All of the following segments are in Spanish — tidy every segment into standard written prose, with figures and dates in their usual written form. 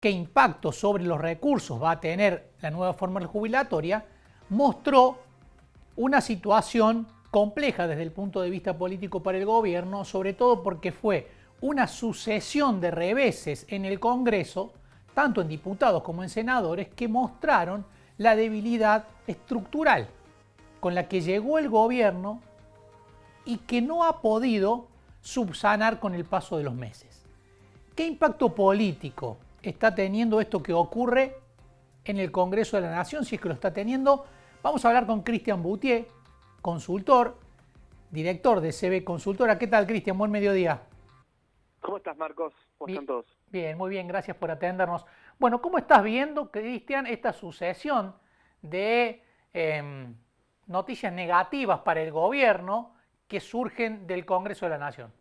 qué impacto sobre los recursos va a tener la nueva fórmula jubilatoria, mostró una situación compleja desde el punto de vista político para el gobierno, sobre todo porque fue una sucesión de reveses en el Congreso, tanto en diputados como en senadores, que mostraron la debilidad estructural con la que llegó el gobierno y que no ha podido subsanar con el paso de los meses. ¿Qué impacto político está teniendo esto que ocurre en el Congreso de la Nación? Si es que lo está teniendo, vamos a hablar con Cristian Boutier, consultor, director de CB Consultora. ¿Qué tal, Cristian? Buen mediodía. ¿Cómo estás, Marcos? ¿Cómo están todos? Bien, muy bien, gracias por atendernos. Bueno, ¿cómo estás viendo, Cristian, esta sucesión de noticias negativas para el gobierno que surgen del Congreso de la Nación?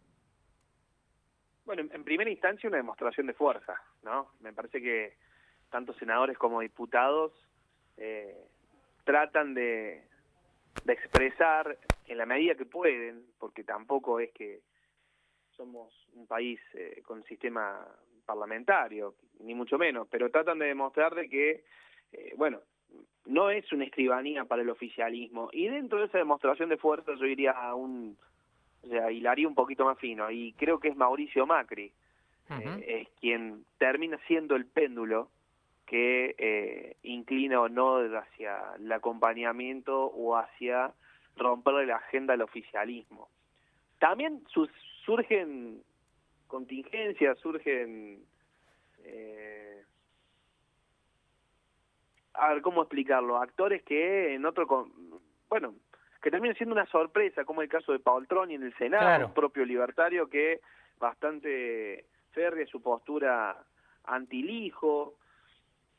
Bueno, en primera instancia una demostración de fuerza, ¿no? Me parece que tanto senadores como diputados tratan de expresar en la medida que pueden, porque tampoco es que somos un país con sistema parlamentario, ni mucho menos, pero tratan de demostrar de que, bueno, no es una escribanía para el oficialismo. Y dentro de esa demostración de fuerza yo iría a hilaría un poquito más fino, y creo que es Mauricio Macri, es quien termina siendo el péndulo que inclina o no hacia el acompañamiento o hacia romperle la agenda al oficialismo. También surgen contingencias, surgen... a ver, ¿cómo explicarlo? Actores que en bueno, que terminan siendo una sorpresa, como el caso de Paoltroni en el Senado, claro, un propio libertario que bastante férrea su postura anti-lijo.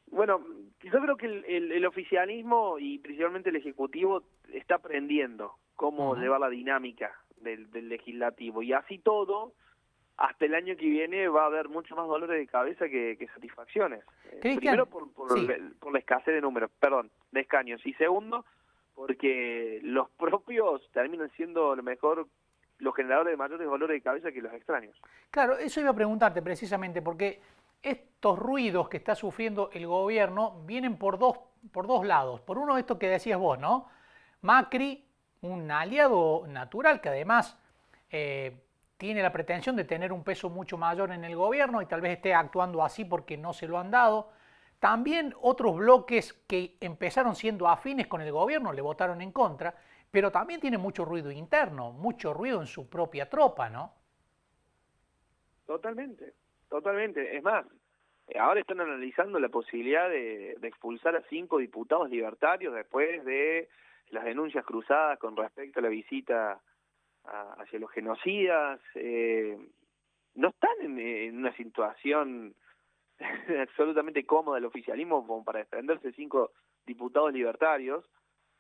Bueno, yo creo que el oficialismo y principalmente el Ejecutivo está aprendiendo cómo llevar la dinámica del legislativo, y así todo, hasta el año que viene va a haber mucho más dolores de cabeza que satisfacciones. Primero por la escasez de números, de escaños, y segundo porque los propios terminan siendo lo mejor los generadores de mayores dolores de cabeza que los extraños. Claro, eso iba a preguntarte precisamente, porque estos ruidos que está sufriendo el gobierno vienen por dos lados. Por uno, esto que decías vos, ¿no? Macri, un aliado natural que además tiene la pretensión de tener un peso mucho mayor en el gobierno y tal vez esté actuando así porque no se lo han dado. También otros bloques que empezaron siendo afines con el gobierno le votaron en contra, pero también tiene mucho ruido interno, mucho ruido en su propia tropa, ¿no? Totalmente, totalmente. Es más, ahora están analizando la posibilidad de expulsar a 5 diputados libertarios después de las denuncias cruzadas con respecto a la visita hacia los genocidas. No están en una situación absolutamente cómoda el oficialismo como para defenderse 5 diputados libertarios.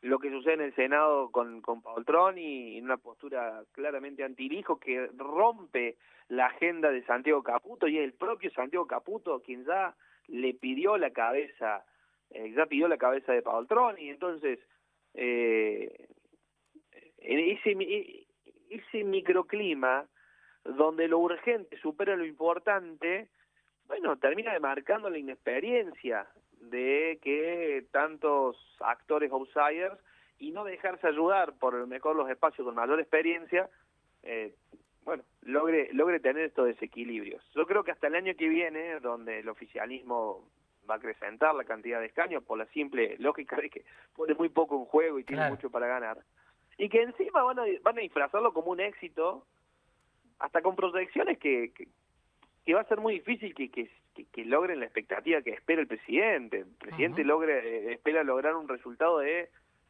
Lo que sucede en el Senado con Paoltroni, en una postura claramente antilijo que rompe la agenda de Santiago Caputo, y es el propio Santiago Caputo quien ya le pidió la cabeza, de Paoltroni. Entonces, ese microclima donde lo urgente supera lo importante, bueno, termina demarcando la inexperiencia de que tantos actores outsiders, y no dejarse ayudar por lo mejor los espacios con mayor experiencia, logre tener estos desequilibrios. Yo creo que hasta el año que viene, donde el oficialismo va a acrecentar la cantidad de escaños por la simple lógica de que pone muy poco en juego y tiene mucho para ganar, y que encima van a disfrazarlo como un éxito, hasta con proyecciones que va a ser muy difícil que logren la expectativa que espera el presidente. El presidente espera lograr un resultado del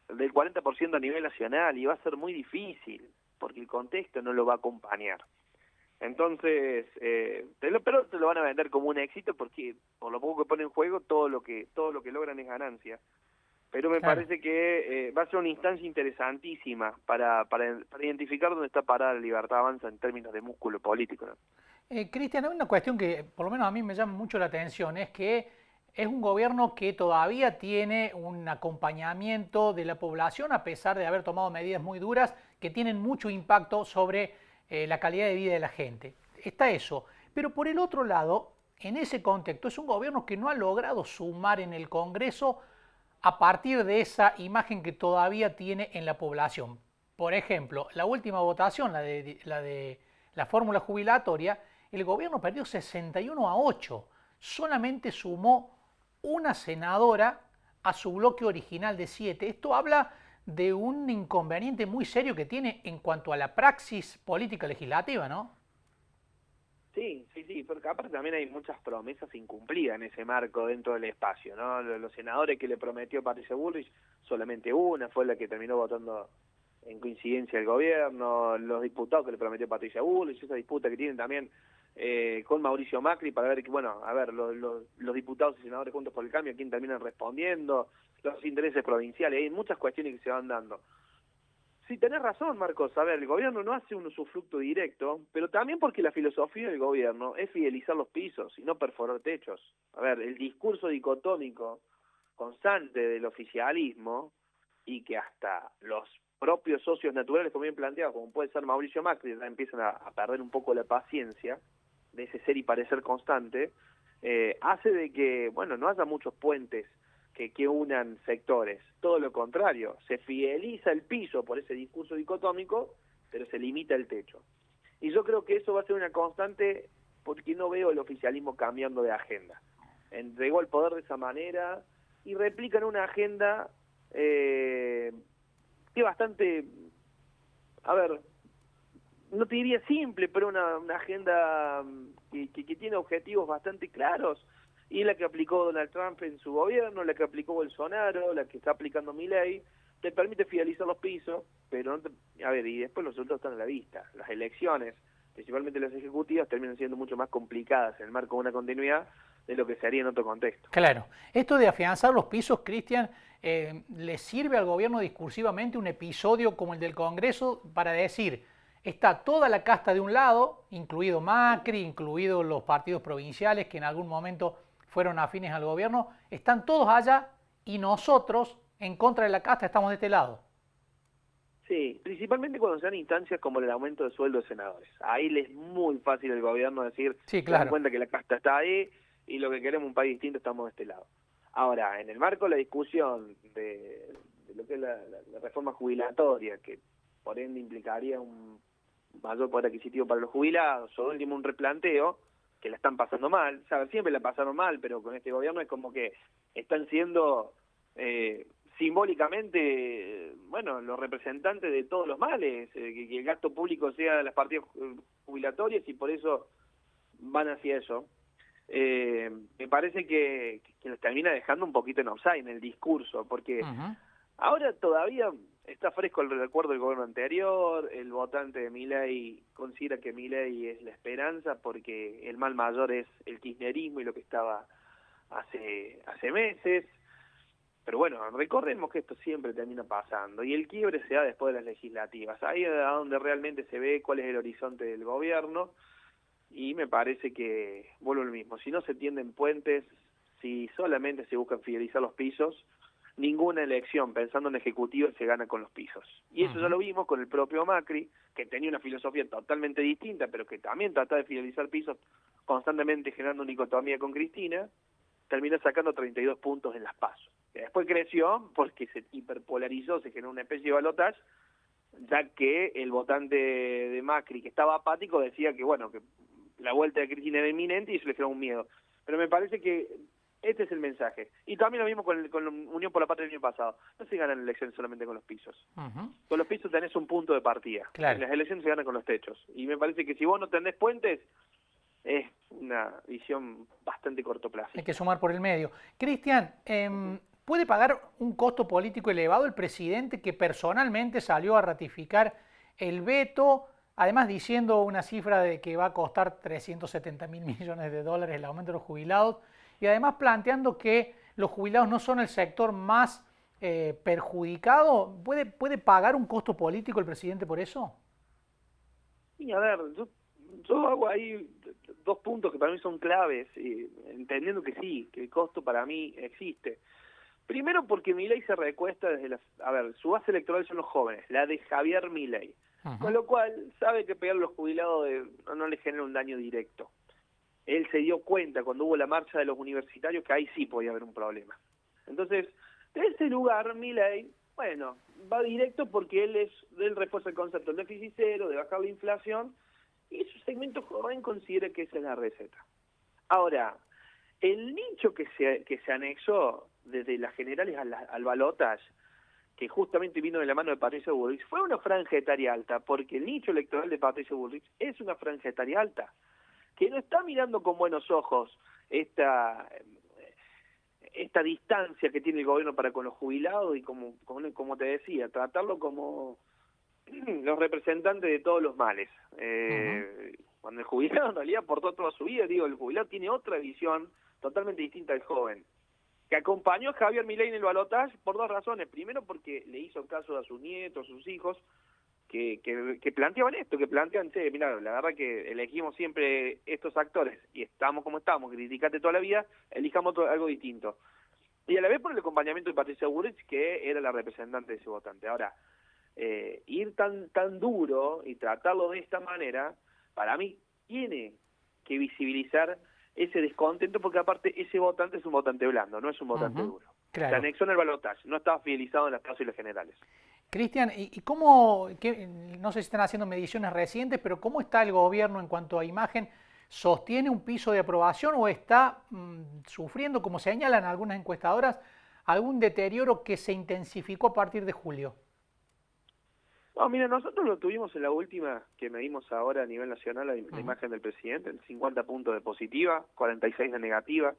40% a nivel nacional, y va a ser muy difícil, porque el contexto no lo va a acompañar. Entonces, pero te lo van a vender como un éxito, porque por lo poco que pone en juego, todo lo que logran es ganancia. Pero me parece que va a ser una instancia interesantísima para identificar dónde está parada la Libertad Avanza en términos de músculo político, ¿no? Cristian, hay una cuestión que por lo menos a mí me llama mucho la atención, es que es un gobierno que todavía tiene un acompañamiento de la población, a pesar de haber tomado medidas muy duras que tienen mucho impacto sobre la calidad de vida de la gente. Está eso. Pero por el otro lado, en ese contexto es un gobierno que no ha logrado sumar en el Congreso a partir de esa imagen que todavía tiene en la población. Por ejemplo, la última votación, la de la fórmula jubilatoria, el gobierno perdió 61-8. Solamente sumó una senadora a su bloque original de 7. Esto habla de un inconveniente muy serio que tiene en cuanto a la praxis política legislativa, ¿no? Sí, sí, sí, porque aparte también hay muchas promesas incumplidas en ese marco dentro del espacio, ¿no? Los senadores que le prometió Patricia Bullrich, solamente una fue la que terminó votando en coincidencia el gobierno, los diputados que le prometió Patricia Bullrich, esa disputa que tienen también con Mauricio Macri para ver que, bueno, a ver, los diputados y senadores Juntos por el Cambio, quién terminan respondiendo, los intereses provinciales, hay muchas cuestiones que se van dando. Sí, tenés razón, Marcos. A ver, el gobierno no hace un usufructo directo, pero también porque la filosofía del gobierno es fidelizar los pisos y no perforar techos. A ver, el discurso dicotómico constante del oficialismo y que hasta los propios socios naturales, como bien planteado, como puede ser Mauricio Macri, ya empiezan a perder un poco la paciencia de ese ser y parecer constante, hace de que, bueno, no haya muchos puentes que unan sectores. Todo lo contrario, se fideliza el piso por ese discurso dicotómico, pero se limita el techo. Y yo creo que eso va a ser una constante porque no veo el oficialismo cambiando de agenda. Entregó el poder de esa manera y replican una agenda que es bastante, a ver, no te diría simple, pero una agenda que tiene objetivos bastante claros, y la que aplicó Donald Trump en su gobierno, la que aplicó Bolsonaro, la que está aplicando Milei, te permite fidelizar los pisos, pero no te, a ver, y después los resultados están a la vista. Las elecciones, principalmente las ejecutivas, terminan siendo mucho más complicadas en el marco de una continuidad de lo que se haría en otro contexto. Claro. Esto de afianzar los pisos, Cristian, ¿le sirve al gobierno discursivamente un episodio como el del Congreso para decir, está toda la casta de un lado, incluido Macri, incluidos los partidos provinciales que en algún momento fueron afines al gobierno, están todos allá y nosotros, en contra de la casta, estamos de este lado? Sí, principalmente cuando se dan instancias como el aumento de sueldo de senadores. Ahí le es muy fácil al gobierno decir, sí, se dan claro, cuenta que la casta está ahí y lo que queremos es un país distinto, estamos de este lado. Ahora, en el marco de la discusión de lo que es la reforma jubilatoria, que por ende implicaría un mayor poder adquisitivo para los jubilados, o último un replanteo, que la están pasando mal, ¿sabes? Siempre la pasaron mal, pero con este gobierno es como que están siendo simbólicamente, bueno, los representantes de todos los males, que el gasto público sea de las partidas jubilatorias y por eso van hacia eso. Me parece que los termina dejando un poquito en offside en el discurso, porque ahora todavía está fresco el recuerdo del gobierno anterior, el votante de Milei considera que Milei es la esperanza porque el mal mayor es el kirchnerismo y lo que estaba hace meses. Pero bueno, recordemos que esto siempre termina pasando y el quiebre se da después de las legislativas. Ahí es donde realmente se ve cuál es el horizonte del gobierno y me parece que vuelvo lo mismo. Si no se tienden puentes, si solamente se buscan fidelizar los pisos, ninguna elección pensando en ejecutiva se gana con los pisos. Y eso ya lo vimos con el propio Macri, que tenía una filosofía totalmente distinta, pero que también trataba de fidelizar pisos constantemente generando una dicotomía con Cristina, terminó sacando 32 puntos en las PASO. Que después creció porque se hiperpolarizó, se generó una especie de balotaje, ya que el votante de Macri, que estaba apático, decía que bueno, que la vuelta de Cristina era inminente y eso le generó un miedo. Pero me parece que este es el mensaje. Y también lo mismo con Unión por la Patria del año pasado. No se ganan elecciones solamente con los pisos. Con los pisos tenés un punto de partida. Claro. En las elecciones se ganan con los techos. Y me parece que si vos no tenés puentes, es una visión bastante cortoplacista. Hay que sumar por el medio. Cristian, ¿puede pagar un costo político elevado el presidente que personalmente salió a ratificar el veto, además diciendo una cifra de que va a costar 370.000 millones de dólares el aumento de los jubilados, y además planteando que los jubilados no son el sector más perjudicado? ¿Puede pagar un costo político el presidente por eso? Y a ver, yo hago ahí dos puntos que para mí son claves, entendiendo que sí, que el costo para mí existe. Primero porque Milei se recuesta desde a ver, su base electoral son los jóvenes, la de Javier Milei, con lo cual sabe que pegar a los jubilados no le genera un daño directo. él se dio cuenta cuando hubo la marcha de los universitarios que ahí sí podía haber un problema. Entonces, de ese lugar, Milei, bueno, va directo porque él refuerza el concepto del déficit cero, de bajar la inflación, y su segmento joven considera que esa es la receta. Ahora, el nicho que se anexó desde las generales al balotaje, que justamente vino de la mano de Patricia Bullrich, fue una franja etaria alta, porque el nicho electoral de Patricia Bullrich es una franja etaria alta, que no está mirando con buenos ojos esta distancia que tiene el gobierno para con los jubilados y como te decía, tratarlo como los representantes de todos los males. Cuando el jubilado en realidad aportó toda su vida, el jubilado tiene otra visión totalmente distinta al joven, que acompañó a Javier Milei en el balotaje por dos razones. Primero, porque le hizo caso a sus nietos, a sus hijos, que planteaban esto, que plantean, mira, la verdad que elegimos siempre estos actores y estamos como estamos, criticate toda la vida, elijamos algo distinto. Y a la vez por el acompañamiento de Patricia Bullrich, que era la representante de ese votante. Ahora, ir tan duro y tratarlo de esta manera, para mí, tiene que visibilizar ese descontento, porque aparte ese votante es un votante blando, no es un votante duro. Claro. Se anexó en el balotaje, no estaba fidelizado en las pasos y las generales. Cristian, ¿y cómo, no sé si están haciendo mediciones recientes, pero cómo está el gobierno en cuanto a imagen? ¿Sostiene un piso de aprobación o está sufriendo, como señalan algunas encuestadoras, algún deterioro que se intensificó a partir de julio? No, mira, nosotros lo tuvimos en la última que medimos ahora a nivel nacional, la imagen del presidente, en 50 puntos de positiva, 46 de negativa.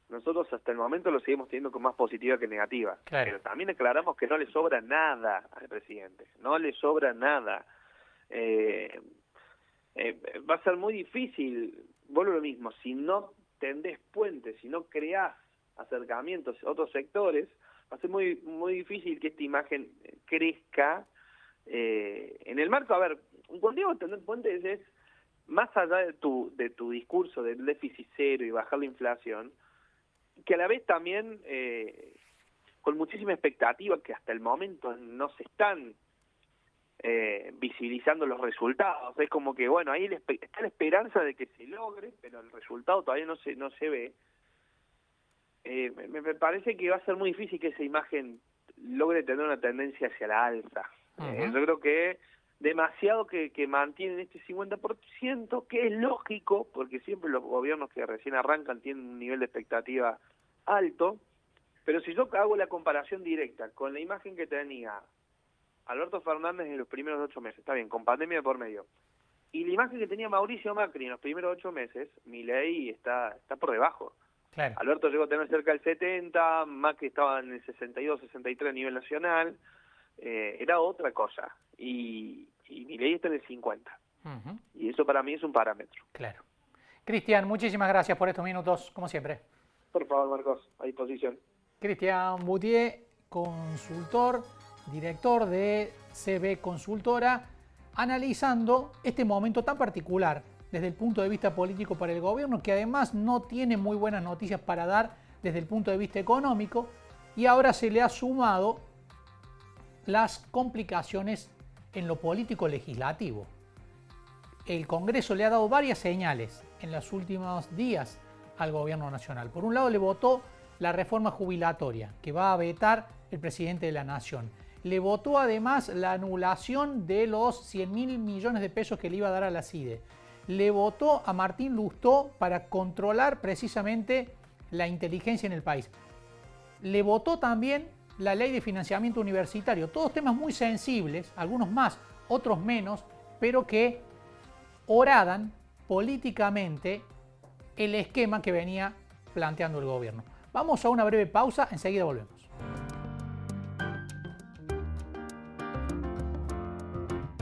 Nosotros hasta el momento lo seguimos teniendo con más positiva que negativa. Claro. Pero también aclaramos que no le sobra nada al presidente, no le sobra nada. Va a ser muy difícil, vuelvo a lo mismo, si no tendés puentes, si no creás acercamientos a otros sectores, va a ser muy, muy difícil que esta imagen crezca. En el marco, a ver, cuando digo tener puentes es, más allá de tu discurso del déficit cero y bajar la inflación, que a la vez también con muchísima expectativa, que hasta el momento no se están visibilizando los resultados. Es como que, bueno, ahí está la esperanza de que se logre, pero el resultado todavía no se ve. Me parece que va a ser muy difícil que esa imagen logre tener una tendencia hacia la alza. Yo creo que demasiado que mantienen este 50%, que es lógico, porque siempre los gobiernos que recién arrancan tienen un nivel de expectativa alto, pero si yo hago la comparación directa con la imagen que tenía Alberto Fernández en los primeros 8 meses, está bien, con pandemia por medio, y la imagen que tenía Mauricio Macri en los primeros 8 meses, Milei está por debajo. Claro. Alberto llegó a tener cerca del 70, Macri estaba en el 62, 63 a nivel nacional, era otra cosa, y Milei está en el 50. Y eso para mí es un parámetro. Claro. Cristian, muchísimas gracias por estos minutos, como siempre. Por favor, Marcos, a disposición. Cristian Boutier, consultor, director de CB Consultora, analizando este momento tan particular desde el punto de vista político para el gobierno, que además no tiene muy buenas noticias para dar desde el punto de vista económico, y ahora se le ha sumado las complicaciones en lo político legislativo. El Congreso le ha dado varias señales en los últimos días al gobierno nacional. Por un lado, le votó la reforma jubilatoria que va a vetar el presidente de la Nación. Le votó además la anulación de los 100.000 millones de pesos que le iba a dar a la CIDE. Le votó a Martín Lustó para controlar precisamente la inteligencia en el país. Le votó también la ley de financiamiento universitario. Todos temas muy sensibles, algunos más, otros menos, pero que horadan políticamente el esquema que venía planteando el gobierno. Vamos a una breve pausa, enseguida volvemos.